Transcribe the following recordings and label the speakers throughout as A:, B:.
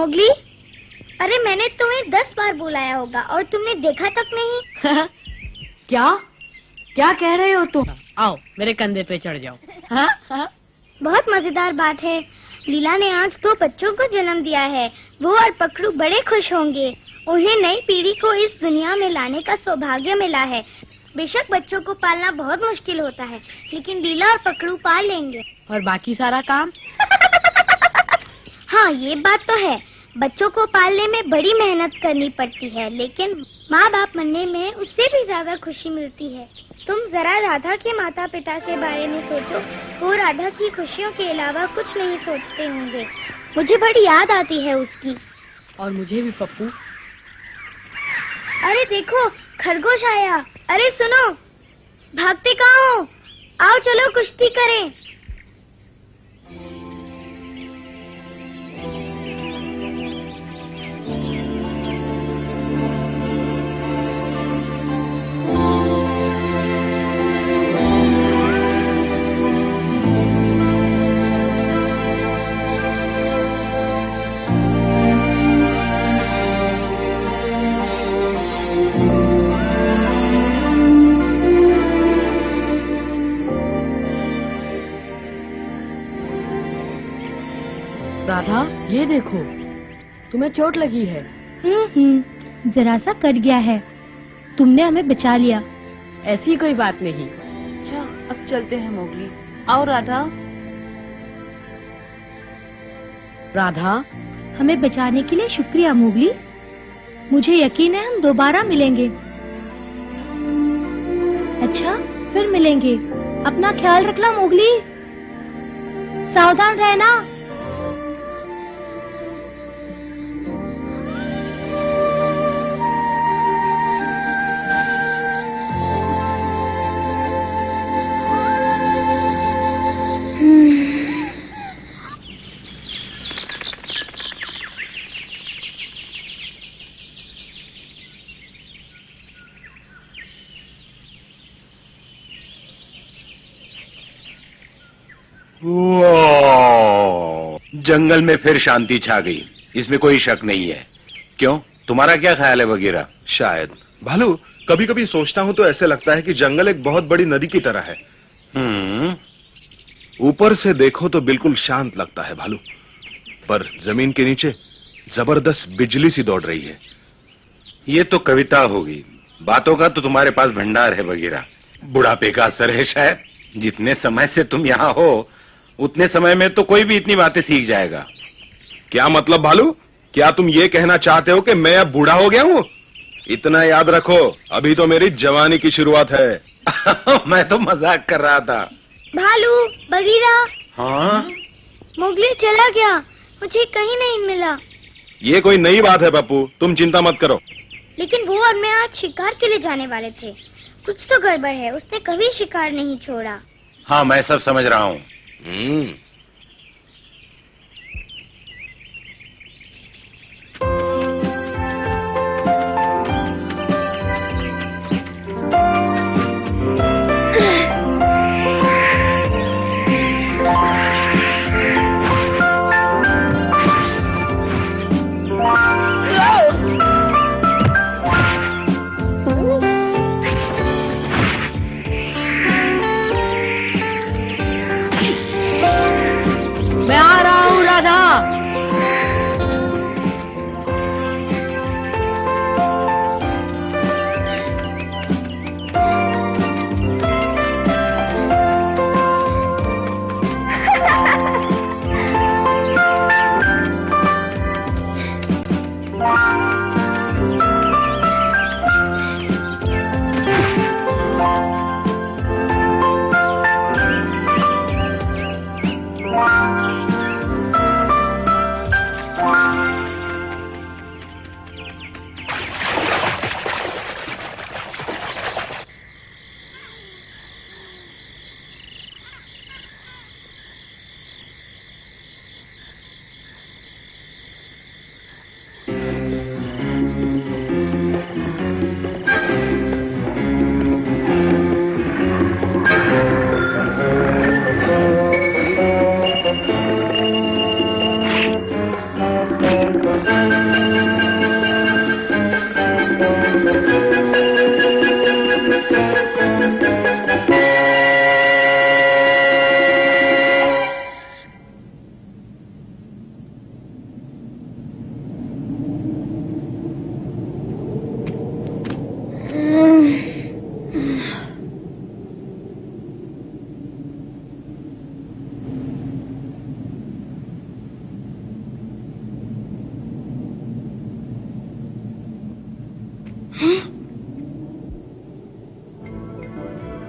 A: Mowgli, अरे मैंने तुम्हें 10 बार बुलाया होगा और तुमने देखा तक नहीं।
B: क्या क्या कह रहे हो तुम? आओ मेरे कंधे पे चढ़ जाओ। हाँ?
A: बहुत मजेदार बात है। लीला ने आज 2 बच्चों को जन्म दिया है। वो और पकड़ू बड़े खुश होंगे। उन्हें नई पीढ़ी को इस दुनिया में लाने का सौभाग्य मिला है। बेशक बच्चों को पालना बहुत मुश्किल होता है, लेकिन लीला और पकड़ू पाल लेंगे।
B: और बाकी सारा काम?
A: हाँ, ये बात तो है। बच्चों को पालने में बड़ी मेहनत करनी पड़ती है, लेकिन माँ बाप बनने में उससे भी ज्यादा खुशी मिलती है। तुम जरा राधा के माता पिता के बारे में सोचो। वो राधा की खुशियों के अलावा कुछ नहीं सोचते होंगे। मुझे बड़ी याद आती है उसकी।
B: और मुझे भी पप्पू।
A: अरे देखो, खरगोश आया। अरे सुनो, भागते कहाँ हो? आओ चलो कुश्ती करें।
B: राधा, ये देखो, तुम्हें चोट लगी है।
A: जरा सा कट गया है। तुमने हमें बचा लिया।
B: ऐसी कोई बात नहीं।
C: अच्छा, अब चलते हैं मोगली। आओ राधा।
B: राधा,
A: हमें बचाने के लिए शुक्रिया मोगली। मुझे यकीन है हम दोबारा मिलेंगे। अच्छा, फिर मिलेंगे। अपना ख्याल रखना मोगली। सावधान रहना।
D: जंगल में फिर शांति छा गई, इसमें कोई शक नहीं है। क्यों, तुम्हारा क्या ख्याल है वगैरह?
E: शायद भालू, कभी कभी सोचता हूँ तो ऐसे लगता है कि जंगल एक बहुत बड़ी नदी की तरह है। ऊपर से देखो तो बिल्कुल शांत लगता है भालू, पर जमीन के नीचे जबरदस्त बिजली सी दौड़ रही है।
D: ये तो कविता होगी। बातों का तो तुम्हारे पास भंडार है वगैरह। बुढ़ापे का असर है शायद। जितने समय से तुम यहाँ हो उतने समय में तो कोई भी इतनी बातें सीख जाएगा।
E: क्या मतलब भालू? क्या तुम ये कहना चाहते हो कि मैं अब बूढ़ा हो गया हूँ? इतना याद रखो, अभी तो मेरी जवानी की शुरुआत है।
D: मैं तो मजाक कर रहा था।
A: भालू, बगीरा।
D: हाँ?
A: मोगली चला गया, मुझे कहीं नहीं मिला।
E: ये कोई नई बात है पप्पू, तुम चिंता मत करो।
A: लेकिन वो और मैं आज शिकार के लिए जाने वाले थे। कुछ तो गड़बड़ है, उसने कभी शिकार नहीं छोड़ा।
D: हाँ, मैं सब समझ रहा हूँ।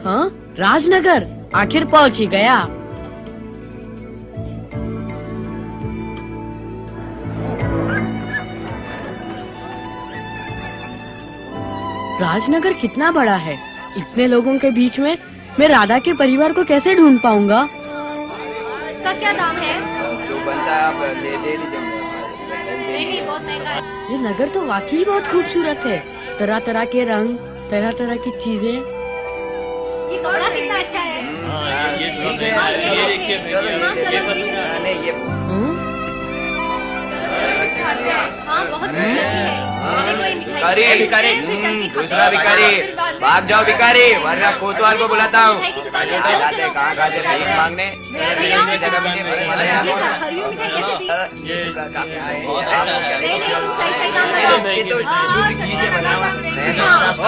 B: हाँ, राजनगर आखिर पहुंच ही गया। राजनगर कितना बड़ा है। इतने लोगों के बीच में मैं राधा के परिवार को कैसे ढूंढ पाऊंगा?
A: का क्या दाम है?
F: जो बनता है आप ले लीजिए।
A: नहीं, बहुत महंगा है।
B: ये नगर तो वाकई बहुत खूबसूरत है। तरह तरह के रंग, तरह तरह की चीजें।
A: ये कपड़ा कितना अच्छा है।
F: नहीं ये
A: हाँ, बहुत अच्छी है।
F: भिखारी दूसरा भिखारी, भाग जाओ भिखारी, वरना कोतवाल को बुलाता हूँ। कहाँ जाते भीख मांगने, जगह भी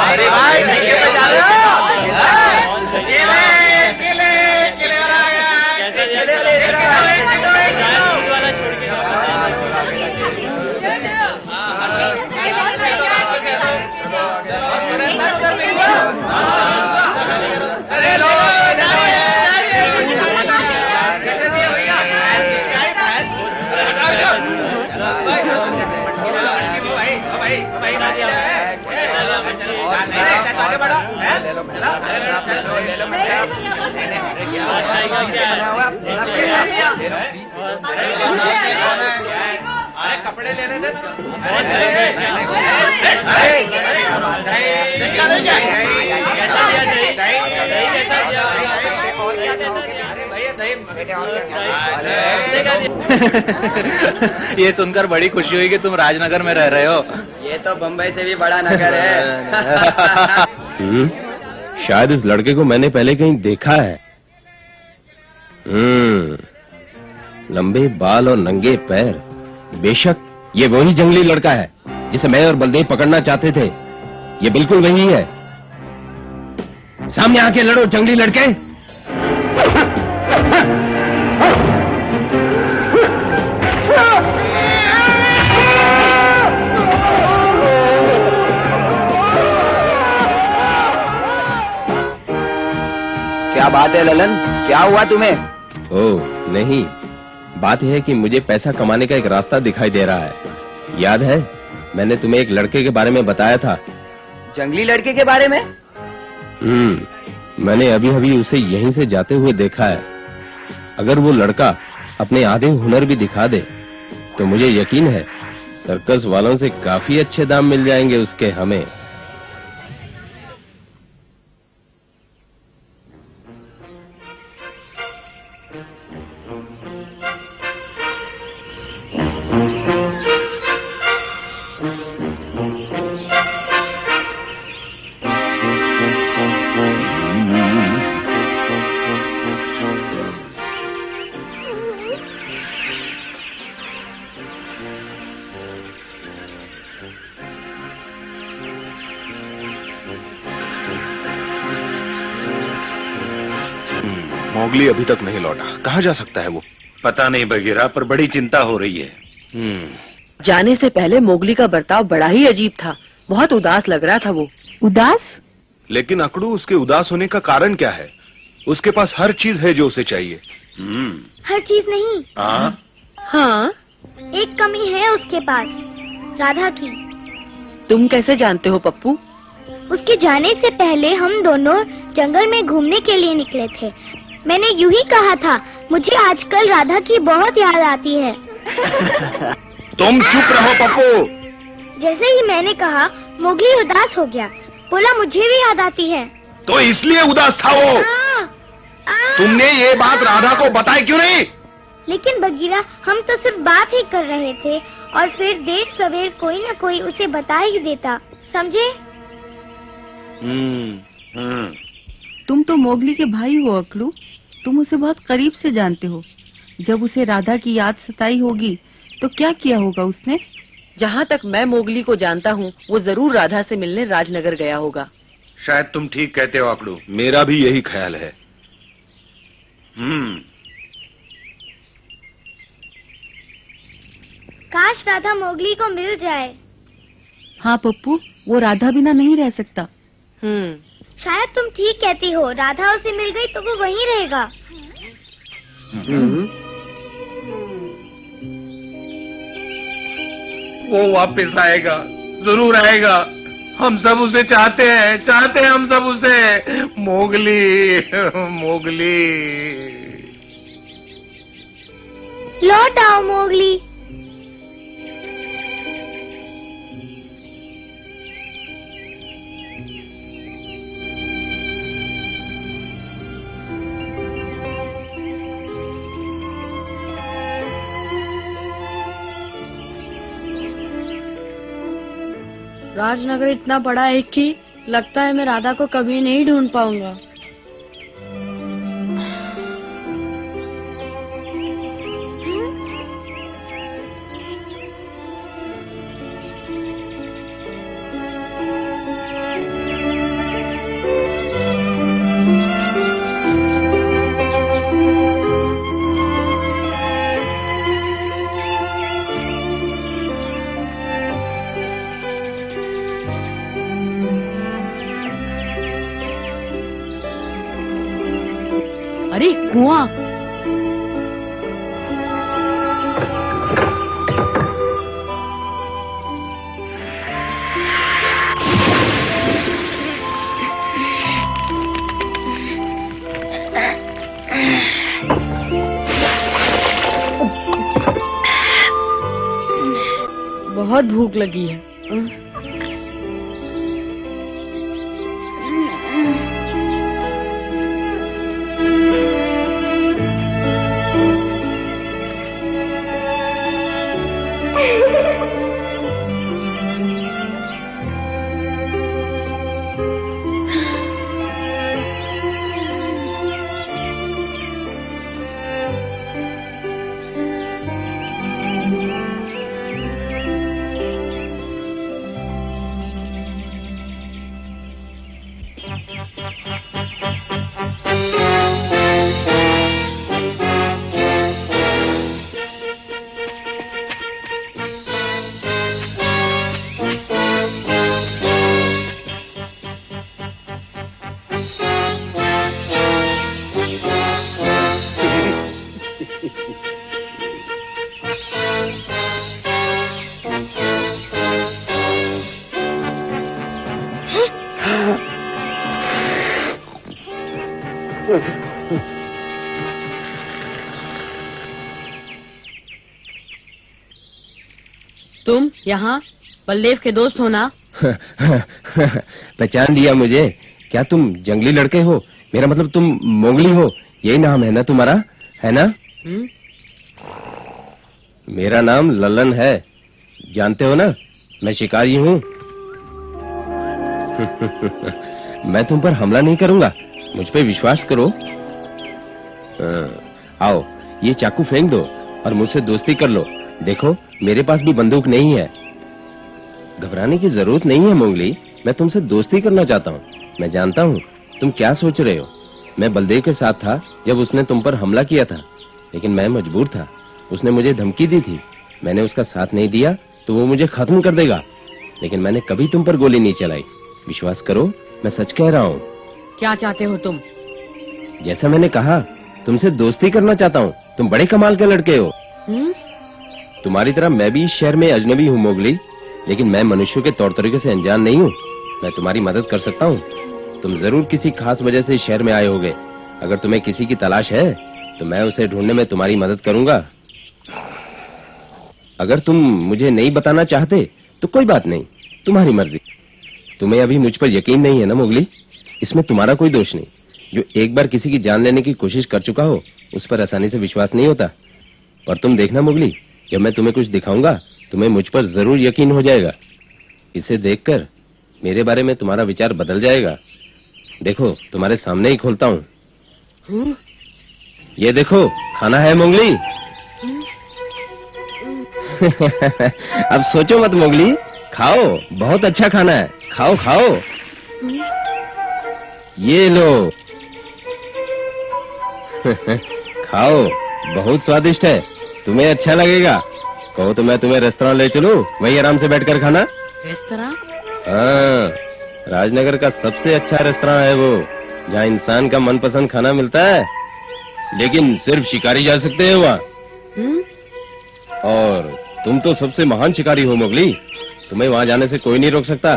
F: अरे भाई जा रहे अरे कपड़े ले रहे
G: ये सुनकर बड़ी खुशी हुई कि तुम राजनगर में रह रहे हो।
F: ये तो बम्बई से भी बड़ा नगर है।
E: शायद इस लड़के को मैंने पहले कहीं देखा है। लंबे बाल और नंगे पैर, बेशक ये वही जंगली लड़का है जिसे मैं और बलदेव पकड़ना चाहते थे। ये बिल्कुल वही है। सामने आके लड़ो जंगली लड़के।
F: क्या बात है ललन, क्या हुआ तुम्हें?
E: ओह नहीं, बात यह है कि मुझे पैसा कमाने का एक रास्ता दिखाई दे रहा है। याद है मैंने तुम्हें एक लड़के के बारे में बताया था?
F: जंगली लड़के के बारे में?
E: मैंने अभी अभी उसे यहीं से जाते हुए देखा है। अगर वो लड़का अपने आधे हुनर भी दिखा दे तो मुझे यकीन है सर्कस वालों से काफी अच्छे दाम मिल जाएंगे उसके हमें।
D: मोगली अभी तक नहीं लौटा। कहाँ जा सकता है वो? पता नहीं बगीरा, पर बड़ी चिंता हो रही है।
B: जाने से पहले मोगली का बर्ताव बड़ा ही अजीब था। बहुत उदास लग रहा था वो।
C: उदास?
E: लेकिन अकड़ू, उसके उदास होने का कारण क्या है? उसके पास हर चीज है जो उसे चाहिए।
A: हर चीज नहीं।
B: हाँ,
A: एक कमी है उसके पास, राधा की।
B: तुम कैसे जानते हो पप्पू?
A: उसके जाने से पहले हम दोनों जंगल में घूमने के लिए निकले थे। मैंने यूं ही कहा था, मुझे आजकल राधा की बहुत याद आती है।
E: तुम चुप रहो पप्पू।
A: जैसे ही मैंने कहा, मोगली उदास हो गया। बोला मुझे भी याद आती है।
E: तो इसलिए उदास था वो। तुमने ये बात राधा को बताई क्यों नहीं?
A: लेकिन बगीरा, हम तो सिर्फ बात ही कर रहे थे और फिर देर सवेर कोई न कोई उसे बता ही देता, समझे?
C: तुम तो मोगली के भाई हो अकड़ू, तुम उसे बहुत करीब से जानते हो। जब उसे राधा की याद सताई होगी तो क्या किया होगा उसने?
B: जहाँ तक मैं मोगली को जानता हूँ, वो जरूर राधा से मिलने राजनगर गया होगा।
D: शायद तुम ठीक कहते हो अकड़ू।
E: मेरा भी यही ख्याल है।
A: काश राधा मोगली को मिल जाए।
C: हाँ पप्पू, वो राधा बिना नहीं रह सकता।
A: शायद तुम ठीक कहती हो, राधा उसे मिल गई तो वो वहीं रहेगा।
D: वो वापस आएगा, जरूर आएगा। हम सब उसे चाहते हैं हम सब उसे। मोगली, मोगली,
A: लौट आओ मोगली।
B: राजनगर इतना बड़ा है कि लगता है मैं राधा को कभी नहीं ढूंढ पाऊंगा। अरे कुआं! बहुत भूख लगी है। तुम यहाँ बलदेव के दोस्त हो ना?
E: पहचान लिया मुझे? क्या तुम जंगली लड़के हो? मेरा मतलब तुम मोगली हो, यही नाम है ना तुम्हारा, है ना? मेरा नाम ललन है, जानते हो ना, मैं शिकारी हूँ। मैं तुम पर हमला नहीं करूंगा, मुझ पे विश्वास करो। आओ, ये चाकू फेंक दो और मुझसे दोस्ती कर लो। देखो, मेरे पास भी बंदूक नहीं है। घबराने की जरूरत नहीं है मोगली, मैं तुमसे दोस्ती करना चाहता हूँ। मैं जानता हूँ तुम क्या सोच रहे हो। मैं बलदेव के साथ था जब उसने तुम पर हमला किया था, लेकिन मैं मजबूर था। उसने मुझे धमकी दी थी, मैंने उसका साथ नहीं दिया तो वो मुझे खत्म कर देगा, लेकिन मैंने कभी तुम पर गोली नहीं चलाई। विश्वास करो, मैं सच कह रहा हूँ।
B: क्या चाहते हो तुम?
E: जैसा मैंने कहा, तुमसे दोस्ती करना चाहता हूँ। तुम बड़े कमाल के लड़के हो। तुम्हारी तरह मैं भी इस शहर में अजनबी हूँ मोगली, लेकिन मैं मनुष्यों के तौर तरीके से अनजान नहीं हूँ। मैं तुम्हारी मदद कर सकता हूँ। तुम जरूर किसी खास वजह से इस शहर में आए होगे। अगर तुम्हें किसी की तलाश है तो मैं उसे ढूंढने में तुम्हारी मदद करूंगा। अगर तुम मुझे नहीं बताना चाहते तो कोई बात नहीं, तुम्हारी मर्जी। तुम्हें अभी मुझ पर यकीन नहीं है ना मोगली? इसमें तुम्हारा कोई दोष नहीं। जो एक बार किसी की जान लेने की कोशिश कर चुका हो, उस पर आसानी से विश्वास नहीं होता। और तुम देखना मोगली, जब मैं तुम्हें कुछ दिखाऊंगा तुम्हें मुझ पर जरूर यकीन हो जाएगा। इसे देखकर मेरे बारे में तुम्हारा विचार बदल जाएगा। देखो, तुम्हारे सामने ही खोलता हूँ। ये देखो, खाना है मोगली। अब सोचो मत मोगली, खाओ, बहुत अच्छा खाना है। खाओ खाओ। ये लो। खाओ, बहुत स्वादिष्ट है, तुम्हें अच्छा लगेगा। कहो तो मैं तुम्हें रेस्टोरेंट ले चलूं, वहीं आराम से बैठकर खाना।
B: रेस्तरां?
E: हाँ, राजनगर का सबसे अच्छा रेस्तरां है वो, जहाँ इंसान का मनपसंद खाना मिलता है। लेकिन सिर्फ शिकारी जा सकते हैं वहाँ। और तुम तो सबसे महान शिकारी हो मोगली, तुम्हें वहाँ जाने से कोई नहीं रोक सकता।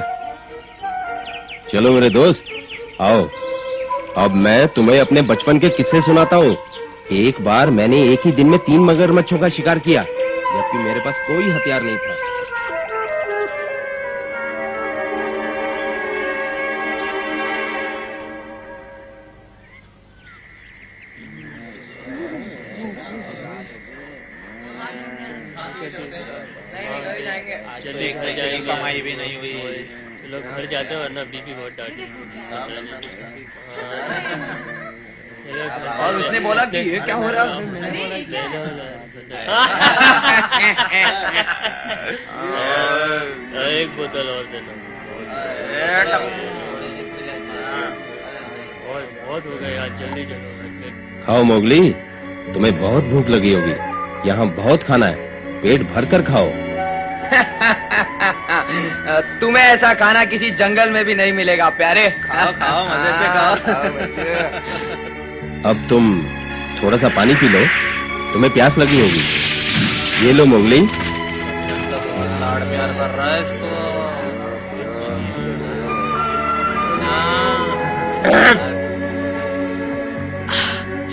E: चलो मेरे दोस्त, आओ। अब मैं तुम्हें अपने बचपन के किस्से सुनाता हूँ। एक बार मैंने एक ही दिन में 3 मगरमच्छों का शिकार किया, जबकि मेरे पास कोई हथियार नहीं था।
G: चलिए घर जाएंगे, कमाई भी नहीं हुई।
H: चलो घर जाते हैं वरना बीबी बहुत डांटेगी।
F: और उसने बोला कि ये क्या हो रहा है?
H: एक बोतल और देना। बहुत हो गया यार, जल्दी चलो।
E: खाओ मोगली, तुम्हें बहुत भूख लगी होगी। यहाँ बहुत खाना है, पेट भर कर खाओ।
F: तुम्हें ऐसा खाना किसी जंगल में भी नहीं मिलेगा प्यारे।
G: खाओ खाओ, मजे से खाओ।
E: अब तुम थोड़ा सा पानी पी लो, तुम्हें प्यास लगी होगी। ये लो मोगली।
G: लाड़ प्यार कर रहा है इसको।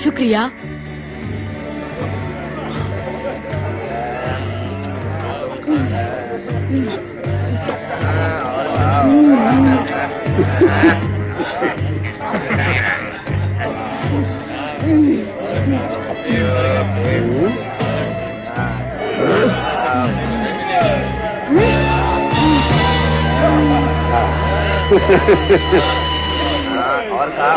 B: शुक्रिया।
F: और खा।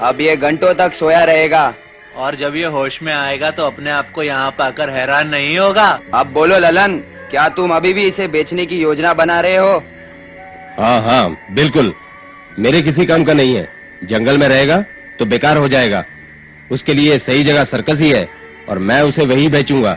F: अब ये घंटों तक सोया रहेगा,
G: और जब ये होश में आएगा तो अपने आप को यहाँ पाकर हैरान नहीं होगा।
F: अब बोलो ललन, क्या तुम अभी भी इसे बेचने की योजना बना रहे हो?
E: हाँ हाँ बिल्कुल, मेरे किसी काम का नहीं है। जंगल में रहेगा तो बेकार हो जाएगा। उसके लिए सही जगह सर्कस ही है, और मैं उसे वही बेचूंगा।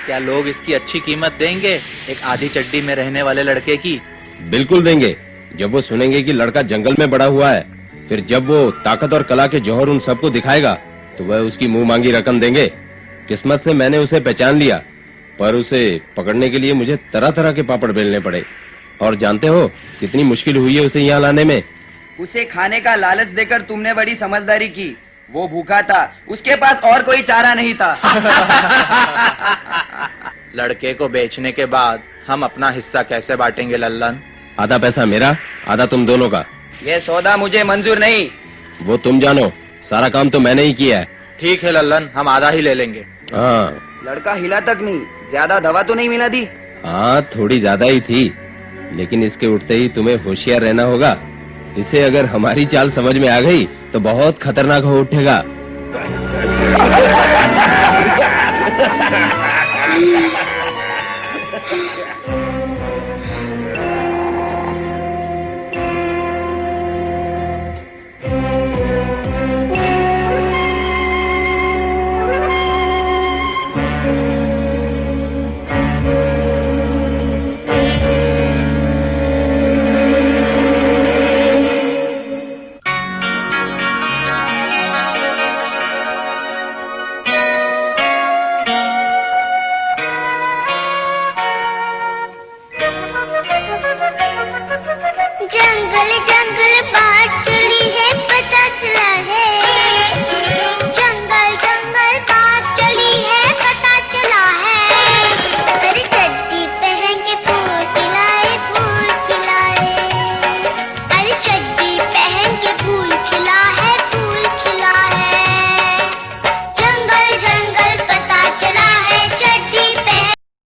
G: क्या लोग इसकी अच्छी कीमत देंगे, एक आधी चड्डी में रहने वाले लड़के की?
E: बिल्कुल देंगे। जब वो सुनेंगे कि लड़का जंगल में बड़ा हुआ है, फिर जब वो ताकत और कला के जौहर उन सबको दिखाएगा, तो वह उसकी मुंह मांगी रकम देंगे। किस्मत से मैंने उसे पहचान लिया, पर उसे पकड़ने के लिए मुझे तरह तरह के पापड़ बेलने पड़े। और जानते हो कितनी मुश्किल हुई है उसे यहाँ लाने में।
F: उसे खाने का लालच देकर तुमने बड़ी समझदारी की। वो भूखा था, उसके पास और कोई चारा नहीं था।
G: लड़के को बेचने के बाद हम अपना हिस्सा कैसे बांटेंगे लल्लन?
E: आधा पैसा मेरा, आधा तुम दोनों का।
F: ये सौदा मुझे मंजूर नहीं।
E: वो तुम जानो, सारा काम तो मैंने ही किया है।
G: ठीक है लल्लन, हम आधा ही ले लेंगे।
E: हाँ।
F: लड़का हिला तक नहीं। ज्यादा दवा तो नहीं मिला दी?
E: हाँ थोड़ी ज्यादा ही थी, लेकिन इसके उठते ही तुम्हें होशियार रहना होगा। इसे अगर हमारी चाल समझ में आ गई तो बहुत खतरनाक हो उठेगा।